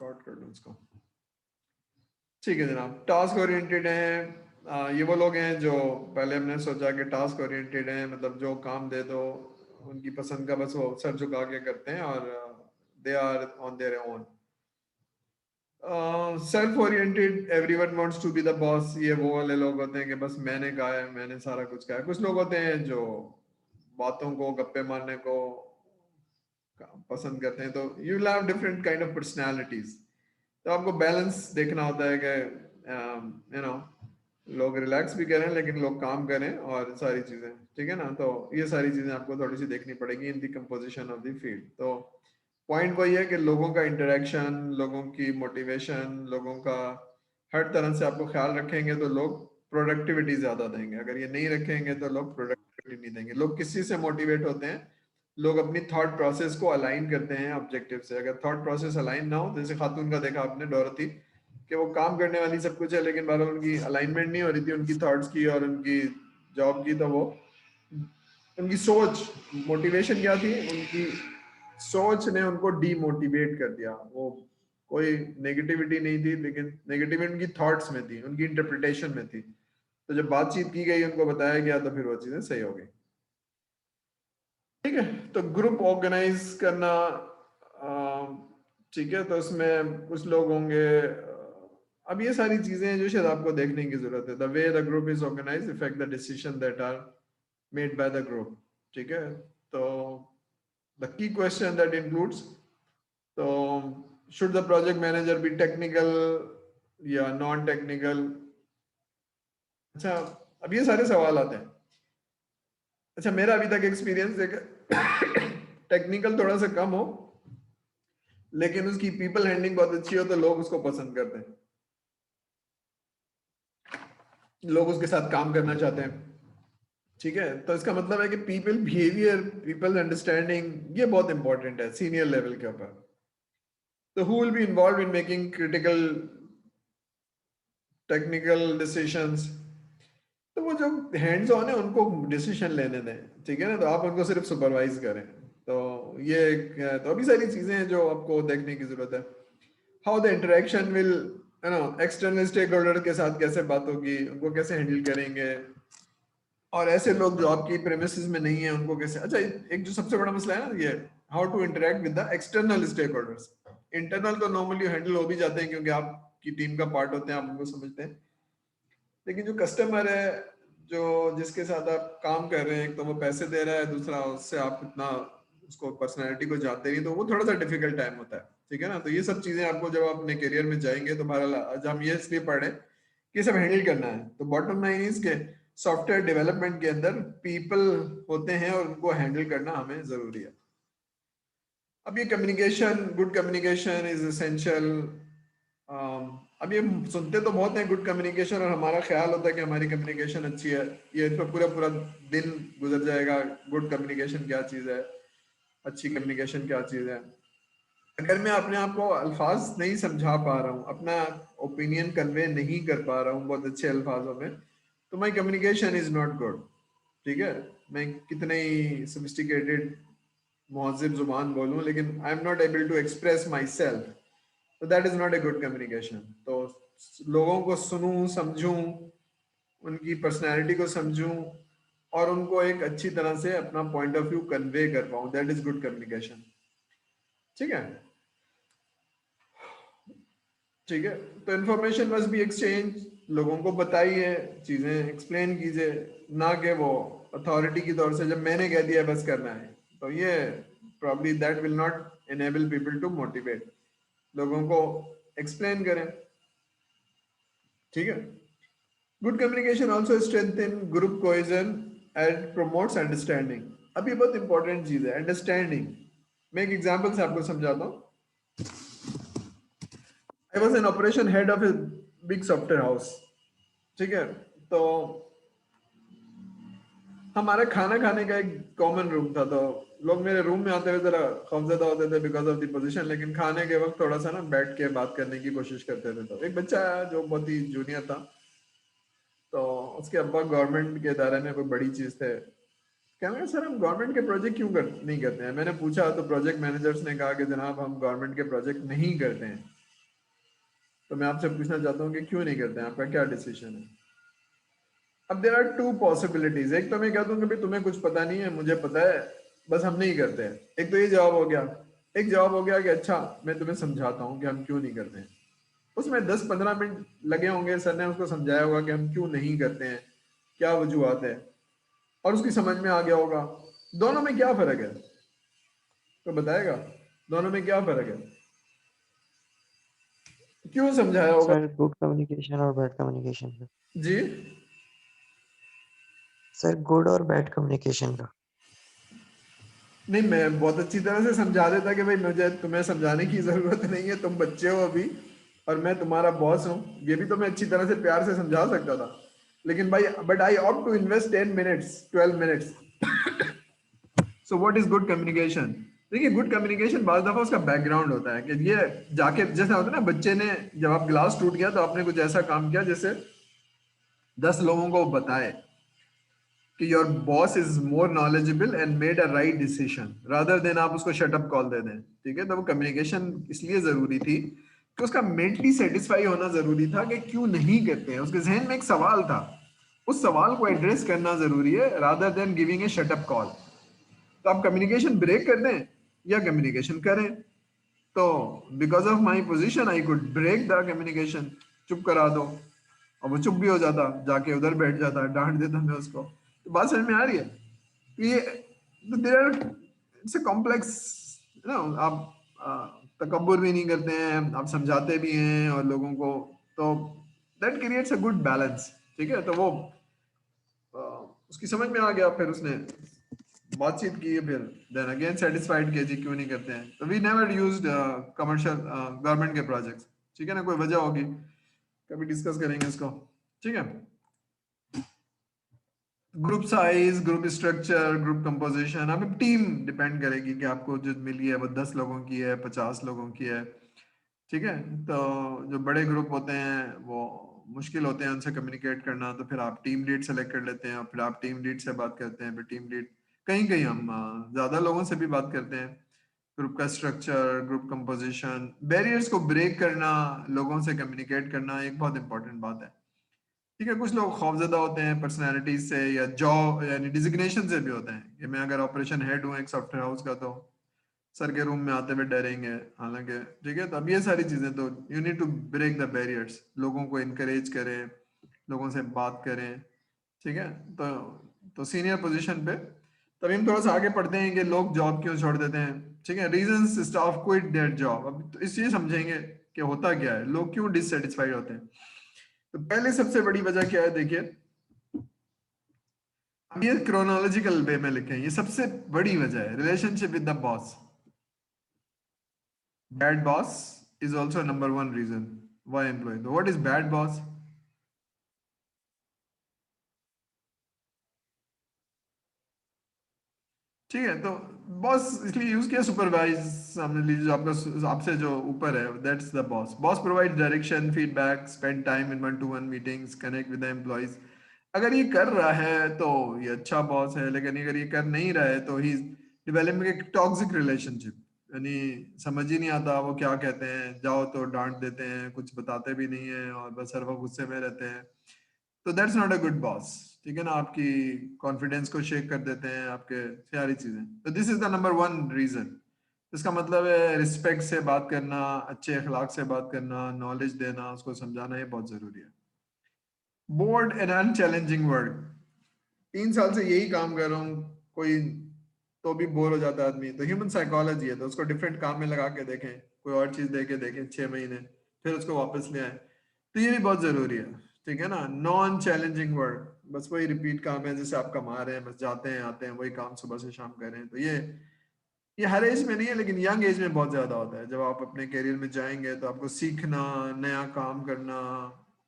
Record कर लूँ इसको। ठीक है जनाब, टास्क ओरिएंटेड है। ये वो लोग हैं जो पहले हमने सोचा कि टास्क ओरिएंटेड हैं, मतलब जो काम दे दो उनकी पसंद का बस वो सर झुका के करते हैं और they are on their own. Self oriented, everyone wants to be the boss, ये वो वाले लोग होते हैं कि बस मैंने कहा है, मैंने सारा कुछ कहा है। कुछ लोग होते हैं जो बातों को, गप्पे मारने को पसंद करते हैं। तो you will have different kind of personalities. तो आपको बैलेंस देखना होता है कि यू नो लोग रिलैक्स भी करें लेकिन लोग काम करें और सारी चीजें, ठीक है ना। तो ये सारी चीजें आपको थोड़ी सी देखनी पड़ेगी in the composition of the field. तो पॉइंट वही है कि लोगों का इंटरेक्शन, लोगों की मोटिवेशन, लोगों का हर तरह से आपको ख्याल रखेंगे तो लोग प्रोडक्टिविटी ज्यादा देंगे। अगर ये नहीं रखेंगे तो लोग प्रोडक्टिविटी नहीं देंगे। लोग किस चीज से मोटिवेट होते हैं? लोग अपनी थॉट प्रोसेस को अलाइन करते हैं ऑब्जेक्टिव से। अगर थॉट प्रोसेस अलाइन ना हो, जैसे खातून का देखा आपने डोरथी, कि वो काम करने वाली सब कुछ है लेकिन बहरहाल उनकी अलाइनमेंट नहीं हो रही थी उनकी थॉट्स की और उनकी जॉब की। तो वो उनकी सोच, मोटिवेशन क्या थी? उनकी सोच ने उनको डीमोटिवेट कर दिया। वो कोई नेगेटिविटी नहीं थी लेकिन नेगेटिविटी उनकी थॉट्स में थी, उनकी इंटरप्रिटेशन में थी। तो जब बातचीत की गई, उनको बताया गया, तो फिर वो चीजें सही हो गई। ठीक है, तो ग्रुप ऑर्गेनाइज करना, ठीक है, तो उसमें कुछ लोग होंगे। अब ये सारी चीजें हैं जो शायद आपको देखने की जरूरत है। The way the group is organise effect the decision that are made by the group. ठीक है, तो the key question that includes, तो should the project manager be technical या नॉन टेक्निकल? अच्छा, अब ये सारे सवाल आते हैं। अच्छा, मेरा अभी तक एक्सपीरियंस है टेक्निकल थोड़ा सा कम हो लेकिन उसकी पीपल हैंडलिंग बहुत अच्छी हो तो लोग उसको पसंद करते हैं, लोग उसके साथ काम करना चाहते हैं। ठीक है, तो इसका मतलब है कि पीपल बिहेवियर, पीपल अंडरस्टैंडिंग, ये बहुत इंपॉर्टेंट है सीनियर लेवल के ऊपर। तो who will be involve in making critical technical decisions? तो वो जो हैंड्स ऑन है उनको डिसीजन लेने दें, ठीक है ना। तो आप उनको सिर्फ सुपरवाइज करें। तो ये तो अभी सारी चीजें हैं जो आपको देखने की जरूरत है। How the interaction will, you know, external stakeholder के साथ कैसे बात होगी, उनको कैसे हैंडल करेंगे, और ऐसे लोग जो आपकी प्रेमिसेस में नहीं है उनको कैसे। अच्छा, एक जो सबसे बड़ा मसला है ना ये, how to interact with the external stakeholders. Internal तो नॉर्मली हैंडल हो भी जाते हैं क्योंकि आपकी टीम का पार्ट होते हैं, आप उनको समझते हैं। लेकिन जो कस्टमर है, जो जिसके साथ आप काम कर रहे हैं, एक तो वो पैसे दे रहा है, दूसरा उससे आप इतना उसको पर्सनैलिटी को जानते नहीं, तो वो थोड़ा सा डिफिकल्ट टाइम होता है। ठीक है ना, तो ये सब चीजें आपको जब आप अपने करियर में जाएंगे तो बहरहाल आज हम ये इसलिए पढ़ रहे हैं कि सब हैंडल करना है। तो बॉटम लाइन इज के सॉफ्टवेयर डेवलपमेंट के अंदर पीपल होते हैं और उनको हैंडल करना हमें जरूरी है। अब ये communication, good communication is essential. अब ये सुनते तो बहुत है गुड कम्युनिकेशन, और हमारा ख्याल होता है कि हमारी कम्युनिकेशन अच्छी है, ये इस पर पूरा पूरा दिन गुजर जाएगा। गुड कम्युनिकेशन क्या चीज़ है, अच्छी कम्युनिकेशन क्या चीज़ है। अगर मैं अपने आप को अल्फाज नहीं समझा पा रहा हूँ, अपना ओपिनियन कन्वे नहीं कर पा रहा हूँ बहुत अच्छे अल्फाजों में, तो my communication is not good. ठीक है, मैं कितने ही सोफिस्टिकेटेड महज़िब जुबान बोलूँ, लेकिन I am not able to express my self, तो that is not a good communication. तो लोगों को सुनूं, समझूं, उनकी पर्सनैलिटी को समझूं और उनको एक अच्छी तरह से अपना पॉइंट ऑफ व्यू कन्वे कर पाऊं, दैट इज गुड कम्युनिकेशन। ठीक है, ठीक है, तो इन्फॉर्मेशन मस्ट बी एक्सचेंज, लोगों को बताइए, चीजें एक्सप्लेन कीजिए, ना कि वो अथॉरिटी की तौर से जब मैंने कह दिया बस करना है। तो ये probably that will not enable people to motivate. लोगों को एक्सप्लेन करें। ठीक है, good communication also strengthen group cohesion and promotes understanding. अब ये बहुत इंपॉर्टेंट चीज है, अंडरस्टैंडिंग। मैं एक एग्जांपल से आपको समझाता हूँ। I was an operation head of a big software house. ठीक है, तो हमारा खाना खाने का एक कॉमन रूम था। तो लोग मेरे रूम में आते हुए जरा खौफजदा होते थे बिकॉज ऑफ द पोजीशन, लेकिन खाने के वक्त थोड़ा सा ना बैठ के बात करने की कोशिश करते थे। तो एक बच्चा आया जो बहुत ही जूनियर था, तो उसके अब्बा गवर्नमेंट के इदारे में कोई बड़ी चीज थे। कहने लगा, सर हम गवर्नमेंट के प्रोजेक्ट क्यों नहीं करते हैं? मैंने पूछा तो प्रोजेक्ट मैनेजर्स ने कहा कि जनाब हम गवर्नमेंट के प्रोजेक्ट नहीं करते हैं। तो मैं आपसे पूछना चाहता हूँ कि क्यों नहीं करते हैं, आपका क्या डिसीजन है? अब देर आर टू पॉसिबिलिटीज, एक तो मैं कह दूं कि भाई तुम्हें कुछ पता नहीं है, मुझे पता है, बस हम नहीं करते हैं। एक तो ये जवाब हो गया। एक जवाब हो गया कि अच्छा मैं तुम्हें समझाता हूँ कि हम क्यों नहीं करते हैं। उसमें 10-15 मिनट लगे होंगे, सर ने उसको समझाया होगा कि हम क्यों नहीं करते हैं, क्या वजूहत है, और उसकी समझ में आ गया होगा। दोनों में क्या फर्क है, तो बताएगा दोनों में क्या फर्क है, क्यों समझाया होगा? सर गुड कम्युनिकेशन और बैड कम्युनिकेशन का। जी। सर गुड और बैड कम्युनिकेशन का। नहीं, मैं बहुत अच्छी तरह से समझा देता कि भाई मुझे तुम्हें समझाने की जरूरत नहीं है, तुम बच्चे हो अभी, और मैं तुम्हारा बॉस हूँ, ये भी तो मैं अच्छी तरह से प्यार से समझा सकता था। लेकिन भाई, but I opt to invest 10 minutes, 12 minutes. So what is good communication? देखिए, गुड कम्युनिकेशन बाज दफा उसका बैकग्राउंड होता है कि ये जाके, जैसा होता है ना, बच्चे ने जब आप गिलास टूट गया तो आपने कुछ ऐसा काम किया जैसे 10 लोगों को बताए कि your boss is more knowledgeable and made a right decision, rather than आप उसको शट अप कॉल दे दें। ठीक है, तो वो कम्युनिकेशन इसलिए जरूरी थी कि उसका मेंटली सेटिस्फाई होना जरूरी था कि क्यों नहीं करते हैं, उसके जहन में एक सवाल था, उस सवाल को एड्रेस करना जरूरी है, rather than giving a shut up call. तो आप कम्युनिकेशन ब्रेक कर दें या कम्युनिकेशन करें। तो because of my position I could break the communication, चुप करा दो, और वो चुप भी हो जाता, जाके उधर बैठ जाता, डांट देता मैं उसको। तो बात समझ में आ रही है? ये तो देर इट्स ए कॉम्प्लेक्स ना। आप तकब्बुर भी नहीं करते हैं, आप समझाते भी हैं और लोगों को, तो that creates a good balance. ठीक है, तो वो अ, उसकी समझ में आ गया, फिर उसने बातचीत की, फिर देन अगेन सेटिस्फाइड किया जी क्यों नहीं करते हैं। तो we never used commercial government के प्रोजेक्ट्स। ठीक है ना, कोई वजह होगी, कभी डिस्कस करेंगे इसको। ठीक है। Group size, group structure, group composition, अब टीम डिपेंड करेगी कि आपको जो मिली है वो 10 लोगों की है, 50 लोगों की है। ठीक है, तो जो बड़े ग्रुप होते हैं वो मुश्किल होते हैं उनसे कम्युनिकेट करना, तो फिर आप टीम लीड सेलेक्ट कर लेते हैं और फिर आप टीम लीड से बात करते हैं। फिर टीम लीड, कहीं कहीं हम ज्यादा लोगों से भी बात करते हैं। ग्रुप का स्ट्रक्चर, ग्रुप कंपोजिशन, बैरियर्स को ब्रेक करना, लोगों से कम्युनिकेट करना एक बहुत इंपॉर्टेंट बात है। ठीक है, कुछ लोग खौफजदा होते हैं पर्सनैलिटीज से या जॉब यानी डिजिग्नेशन से भी होते हैं कि मैं अगर ऑपरेशन हेड हूँ एक सॉफ्टवेयर हाउस का, तो सर के रूम में आते हुए डरेंगे। हालांकि ठीक है, तो अब ये सारी चीजें, तो you need to break the barriers, लोगों को इनकरेज करें, लोगों से बात करें। ठीक है, तो सीनियर पोजीशन पे तभी हम थोड़ा सा आगे पढ़ते हैं कि लोग जॉब क्यों छोड़ देते हैं। ठीक है, reasons staff quit their job. अब तो इस चीज समझेंगे कि होता क्या है, लोग क्यों डिससेटिस्फाइड होते हैं। तो पहले सबसे बड़ी वजह क्या है, देखिए, अब ये क्रोनोलॉजिकल वे में लिखे हैं, ये सबसे बड़ी वजह है relationship with the boss. Bad boss is also number one reason why employee. So what is bad boss? ठीक है, तो बॉस इसलिए यूज किया, सुपरवाइज समझ लीजिए, जो आपका आपसे जो ऊपर है, that's the boss. Boss provide direction, feedback, spend time in one two one meetings, connect with the employees. अगर ये कर रहा है तो ये अच्छा बॉस है, लेकिन अगर ये कर नहीं रहा है तो ही डेवलपिंग एक टॉक्सिक रिलेशनशिप, यानी समझ ही नहीं आता वो क्या कहते हैं, जाओ तो डांट देते हैं, कुछ बताते भी नहीं है और बस हर वक्त गुस्से में रहते हैं। तो that's not a good boss. ठीक है ना, आपकी कॉन्फिडेंस को शेक कर देते हैं, आपके सारी चीजें। तो this is the number one reason. इसका मतलब है रिस्पेक्ट से बात करना, अच्छे अखलाक से बात करना, नॉलेज देना, उसको समझाना, ये बहुत जरूरी है। बोर्ड एंड अनचैलेंजिंग वर्क, 3 साल से यही काम कर रहा हूँ, कोई तो भी बोर हो जाता है आदमी। तो ह्यूमन साइकोलॉजी है, तो उसको डिफरेंट काम में लगा के देखें, कोई और चीज दे के देखें 6 महीने, फिर उसको वापस ले आए। तो ये भी बहुत जरूरी है। ठीक है ना, नॉन चैलेंजिंग वर्क, बस वही रिपीट काम है जैसे आप कमा रहे हैं, बस जाते हैं आते हैं, वही काम सुबह से शाम कर रहे हैं। तो ये हर एज में नहीं है, लेकिन यंग एज में बहुत ज्यादा होता है। जब आप अपने करियर में जाएंगे तो आपको सीखना, नया काम करना,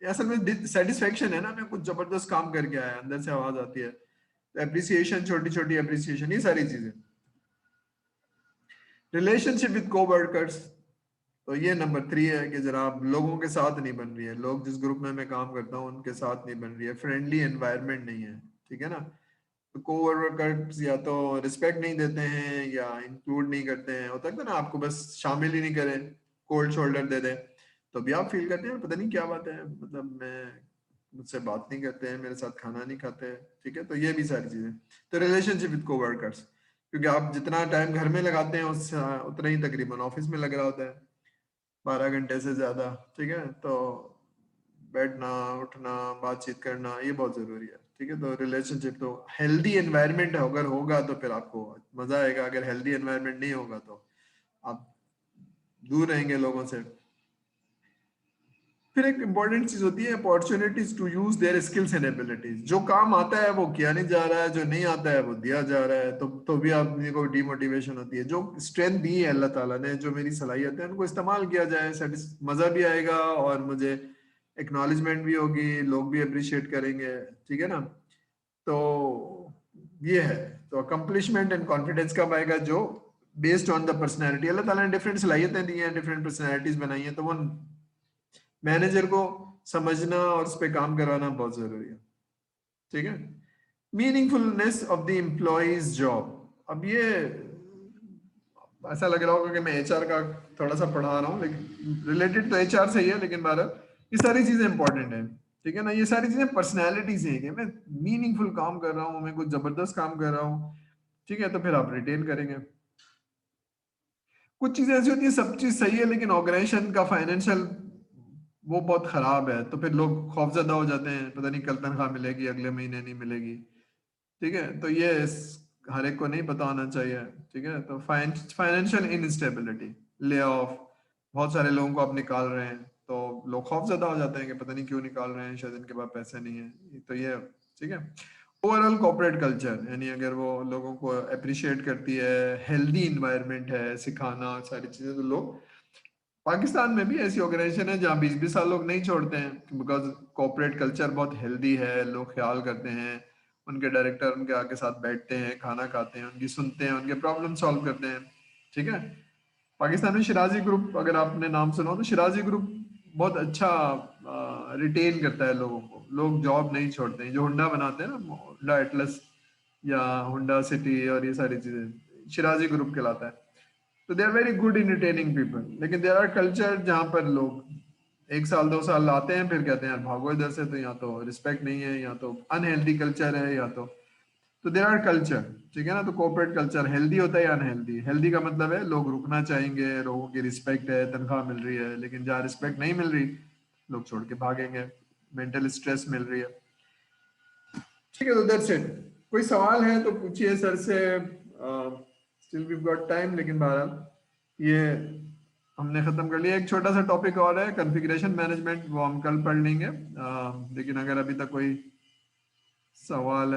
ये असल में सेटिस्फेक्शन है ना, मैं कुछ जबरदस्त काम करके आया, अंदर से आवाज आती है, अप्रिसिएशन, छोटी छोटी अप्रिसिएशन, ये सारी चीजें। रिलेशनशिप विद कोवर्कर्स, तो ये नंबर 3 है कि जरा आप लोगों के साथ नहीं बन रही है, लोग जिस ग्रुप में मैं काम करता हूँ उनके साथ नहीं बन रही है, फ्रेंडली एनवायरनमेंट नहीं है। ठीक है ना, तो कोवर्कर्स या तो रिस्पेक्ट नहीं देते हैं या इंक्लूड नहीं करते हैं, होता है ना, आपको बस शामिल ही नहीं करें, कोल्ड शोल्डर दे दें। तो अभी आप फील करते हैं पता नहीं क्या बात है, मतलब मैं मुझसे बात नहीं करते हैं, मेरे साथ खाना नहीं खाते हैं, ठीक है। तो ये भी सारी चीजें, तो रिलेशनशिप विद कोवर्कर्स, क्योंकि आप जितना टाइम घर में लगाते हैं उससे उतना ही तकरीबन ऑफिस में लग रहा होता है, 12 घंटे से ज्यादा, ठीक है। तो बैठना उठना बातचीत करना ये बहुत जरूरी है, ठीक है। तो रिलेशनशिप, तो हेल्दी एनवायरनमेंट अगर होगा तो फिर आपको मजा आएगा, अगर हेल्दी एनवायरनमेंट नहीं होगा तो आप दूर रहेंगे लोगों से। फिर एक इंपॉर्टेंट चीज होती है opportunities to use their skills and abilities. जो काम आता है वो किया नहीं जा रहा है, जो नहीं आता है वो दिया जा रहा है, तो भी आदमी को डिमोटिवेशन होती है। जो स्ट्रेंथ दी है अल्लाह ताला ने, जो मेरी सलाहियत है, उनको इस्तेमाल किया जाए, मजा भी आएगा और मुझे एक्नॉलेजमेंट भी होगी, लोग भी अप्रिशिएट करेंगे, ठीक है ना। तो ये है, तो अकम्पलिशमेंट एंड कॉन्फिडेंस कब आएगा? जो बेस्ड ऑन द पर्सनैलिटी, अल्लाह ताला ने डिफरेंट सलाहियतें दी हैं, डिफरेंट पर्सनैलिटीज बनाई हैं, तो वो मैनेजर को समझना और उस पर काम करवाना बहुत जरूरी है, ठीक है। Meaningfulness of the employees job. अब ये ऐसा लग रहा होगा कि मैं एचआर का थोड़ा सा पढ़ा रहा हूँ, लेकिन रिलेटेड तो एचआर से ही है, लेकिन बहरहाल ये सारी चीजें इंपॉर्टेंट है, ठीक है ना। ये सारी चीजें पर्सनैलिटी से है कि मैं मीनिंगफुल काम कर रहा हूँ, मैं कुछ जबरदस्त काम कर रहा हूँ, ठीक है, तो फिर आप रिटेन करेंगे। कुछ चीजें ऐसी होती है सब चीज सही है लेकिन ऑर्गेनाइजेशन का फाइनेंशियल वो बहुत खराब है, तो फिर लोग खौफजदा हो जाते हैं, पता नहीं कल तनख्वाह मिलेगी, अगले महीने नहीं मिलेगी, ठीक है। तो ये हर एक को नहीं पता होना चाहिए, ठीक है। तो फाइनेंशियल इनस्टेबिलिटी, ले ऑफ, बहुत सारे लोगों को आप निकाल रहे हैं, तो लोग खौफजदा हो जाते हैं कि पता नहीं क्यों निकाल रहे हैं, शायद इनके पास पैसे नहीं है, तो ये, ठीक है। ओवरऑल कॉर्पोरेट कल्चर, यानी अगर वो लोगों को अप्रिशिएट करती है, हेल्दी इन्वायरमेंट है, सिखाना सारी चीजें, तो लोग, पाकिस्तान में भी ऐसी ऑर्गेनाइजेशन है जहाँ 20-20 साल लोग नहीं छोड़ते हैं, बिकॉज कॉर्पोरेट कल्चर बहुत हेल्दी है, लोग ख्याल करते हैं, उनके डायरेक्टर उनके आगे साथ बैठते हैं, खाना खाते हैं, उनकी सुनते हैं, उनके प्रॉब्लम सॉल्व करते हैं, ठीक है। पाकिस्तान में शिराजी ग्रुप, अगर आपने नाम सुना हो, तो शिराजी ग्रुप बहुत अच्छा रिटेन करता है लोगों को, लोग जॉब नहीं छोड़ते हैं। जो हुंडा बनाते हैं ना, हुंडा एटलस या हुंडा सिटी और ये सारी चीजें शिराजी ग्रुप कहलाता है। तो they are very good in retaining people, लेकिन देर आर कल्चर जहाँ पर लोग 1 साल 2 साल लाते हैं, फिर कहते हैं यार भागो इधर से, तो यहाँ तो रिस्पेक्ट नहीं है, यहाँ तो अनहेल्दी कल्चर है, या तो देर आर कल्चर, ठीक है ना। तो कॉर्पोरेट कल्चर हेल्दी होता है या अनहेल्दी? हेल्दी का मतलब है लोग रुकना चाहेंगे, लोगों की रिस्पेक्ट है, तनख्वाह मिल रही है, लेकिन जहाँ रिस्पेक्ट नहीं मिल रही लोग छोड़ के भागेंगे, मेंटल स्ट्रेस मिल रही है, ठीक है। तो दैट्स इट। कोई सवाल है तो पूछिए सर से, स्टिल वी गॉट टाइम, लेकिन बहरहाल ये हमने खत्म कर लिया। एक छोटा सा टॉपिक और है कॉन्फ़िगरेशन मैनेजमेंट, वो हम कल पढ़ लेंगे, लेकिन अगर अभी तक कोई सवाल है